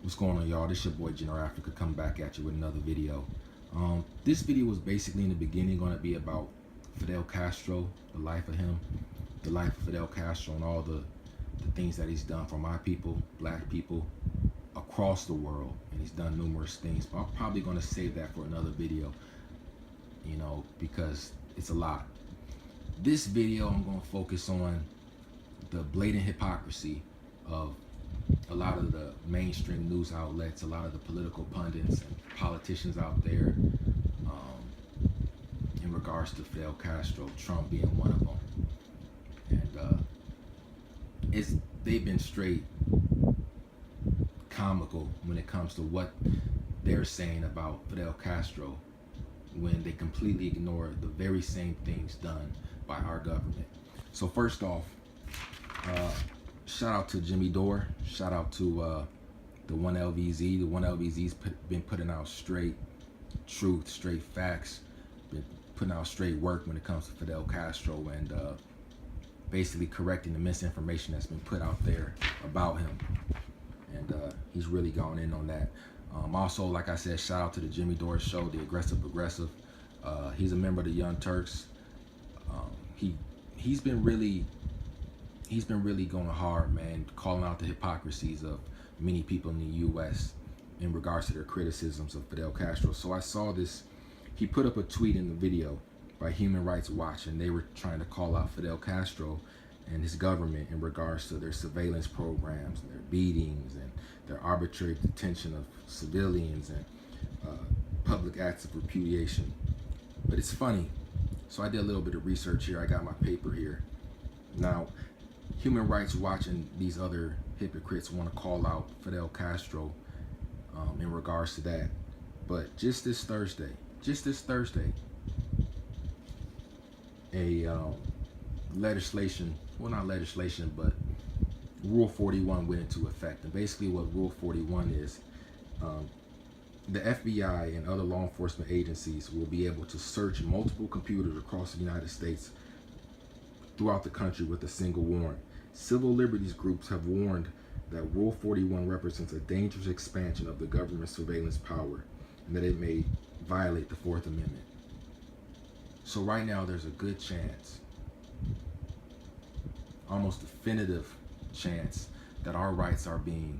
What's going on, y'all? This your boy General Africa coming back at you with another video. This video was basically in the beginning going to be about Fidel Castro, the life of him, the life of Fidel Castro, and all the things that he's done for my people, black people across the world. And he's done numerous things, but I'm probably going to save that for another video, because it's a lot. This video, I'm going to focus on the blatant hypocrisy of a lot of the mainstream news outlets, a lot of the political pundits and politicians out there, in regards to Fidel Castro, Trump being one of them. And they've been straight comical when it comes to what they're saying about Fidel Castro, when they completely ignore the very same things done by our government. So first off, shout out to Jimmy Dore. Shout out to the 1LVZ. The 1LVZ's been putting out straight truth, straight facts, been putting out straight work when it comes to Fidel Castro, and basically correcting the misinformation that's been put out there about him. And he's really gone in on that. Also, like I said, shout out to the Jimmy Dore Show, the Aggressive Progressive. He's a member of the Young Turks. He's been really going hard, man, calling out the hypocrisies of many people in the U.S. in regards to their criticisms of Fidel Castro. So I saw this. He put up a tweet in the video by Human Rights Watch, and they were trying to call out Fidel Castro and his government in regards to their surveillance programs, and their beatings, and their arbitrary detention of civilians, and public acts of repudiation. But it's funny. So I did a little bit of research here. I got my paper here. Now, Human Rights Watch and these other hypocrites want to call out Fidel Castro in regards to that. But just this Thursday, a legislation, well, not legislation, but Rule 41 went into effect. And basically what Rule 41 is, the FBI and other law enforcement agencies will be able to search multiple computers across the United States throughout the country with a single warrant. Civil liberties groups have warned that Rule 41 represents a dangerous expansion of the government's surveillance power, and that it may violate the Fourth Amendment. So right now there's a good chance, almost definitive chance, that our rights are being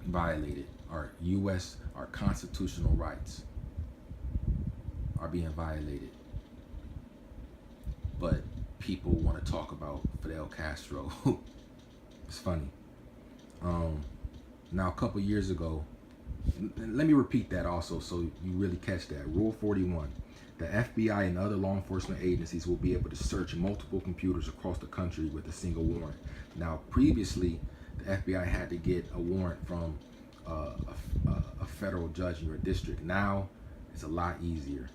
violated. Our constitutional rights are being violated. But people want to talk about Fidel Castro. It's funny. Now, a couple years ago, let me repeat that also so you really catch that. Rule 41. The FBI and other law enforcement agencies will be able to search multiple computers across the country with a single warrant. Now, previously, the FBI had to get a warrant from a federal judge in your district. Now, it's a lot easier.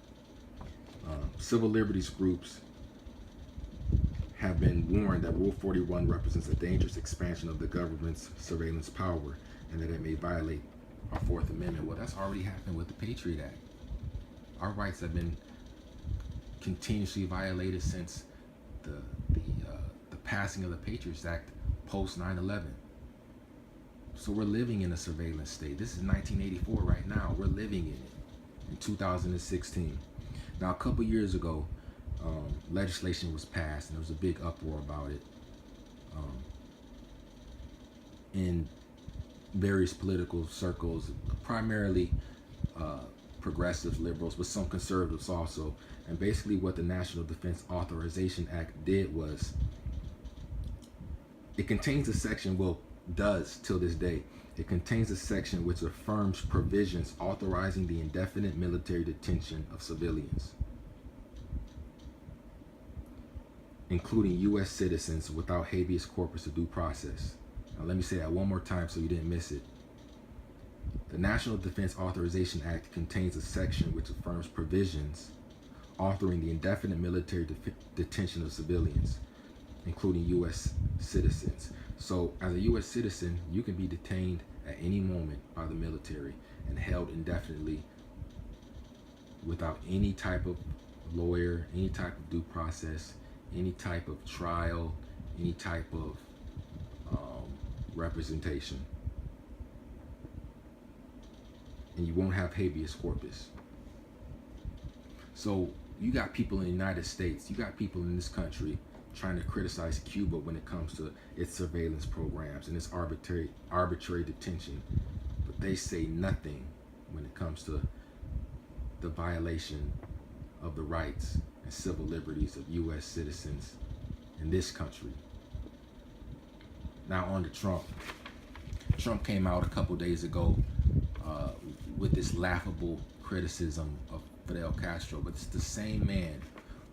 Civil liberties groups have been warned that Rule 41 represents a dangerous expansion of the government's surveillance power, and that it may violate our Fourth Amendment. Well, that's already happened with the Patriot Act. Our rights have been continuously violated since the passing of the Patriots Act post 9/11. So we're living in a surveillance state. This is 1984 right now. We're living in it in 2016. Now, a couple years ago, legislation was passed, and there was a big uproar about it in various political circles, primarily progressive liberals, but some conservatives also. And basically what the National Defense Authorization Act did was, it contains a section, well, does till this day, it contains a section which affirms provisions authorizing the indefinite military detention of civilians, including U.S. citizens, without habeas corpus or due process. Now let me say that one more time so you didn't miss it. The National Defense Authorization Act contains a section which affirms provisions authoring the indefinite military detention of civilians, including U.S. citizens. So as a U.S. citizen, you can be detained at any moment by the military and held indefinitely without any type of lawyer, any type of due process, any type of trial, any type of representation. and you won't have habeas corpus. So you got people in the United States, you got people in this country trying to criticize Cuba when it comes to its surveillance programs and its arbitrary detention, but they say nothing when it comes to the violation of the rights and civil liberties of U.S. citizens in this country. Now on to Trump. Trump came out a couple days ago with this laughable criticism of Fidel Castro, but it's the same man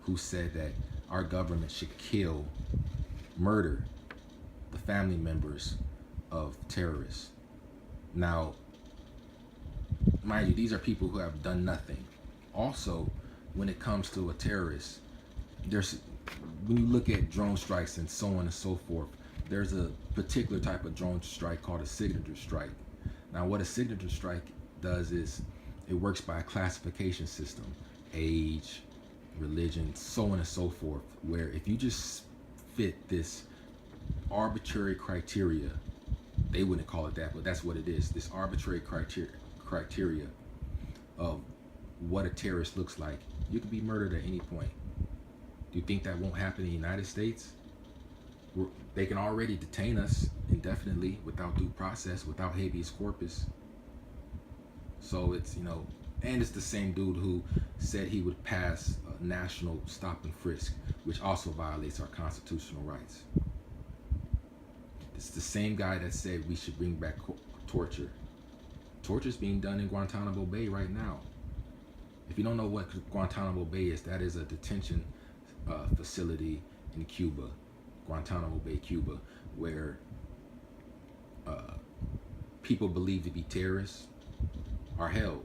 who said that our government should murder the family members of terrorists. Now, mind you, these are people who have done nothing. Also, when it comes to a terrorist, when you look at drone strikes and so on and so forth, there's a particular type of drone strike called a signature strike. Now, what a signature strike does is it works by a classification system, age, religion, so on and so forth, where if you just fit this arbitrary criteria, they wouldn't call it that, but that's what it is, this arbitrary criteria of what a terrorist looks like, you can be murdered at any point. Do you think that won't happen in the United States? They can already detain us indefinitely without due process, without habeas corpus. So it's, and it's the same dude who said he would pass a national stop and frisk, which also violates our constitutional rights. It's the same guy that said we should bring back torture. Torture is being done in Guantanamo Bay right now. If you don't know what Guantanamo Bay is, that is a detention facility in Cuba, Guantanamo Bay, Cuba, where people believed to be terrorists are held.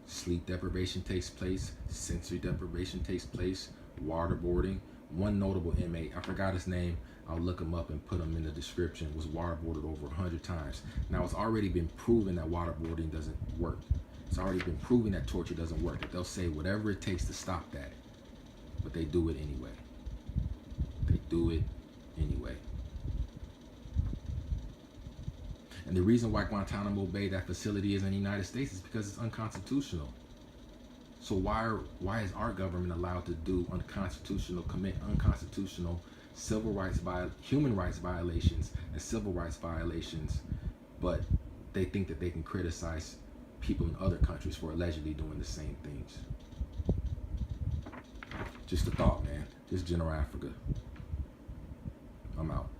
Sleep deprivation takes place, sensory deprivation takes place, waterboarding. One notable inmate, I forgot his name, I'll look him up and put him in the description, was waterboarded over 100 times. Now, it's already been proven that waterboarding doesn't work. It's already been proven that torture doesn't work, that they'll say whatever it takes to stop that, but they do it anyway. They do it anyway. And the reason why Guantanamo Bay, that facility, is in the United States is because it's unconstitutional. So why is our government allowed to commit unconstitutional human rights violations and civil rights violations, but they think that they can criticize people in other countries for allegedly doing the same things? Just a thought, man. This is General Africa. I'm out.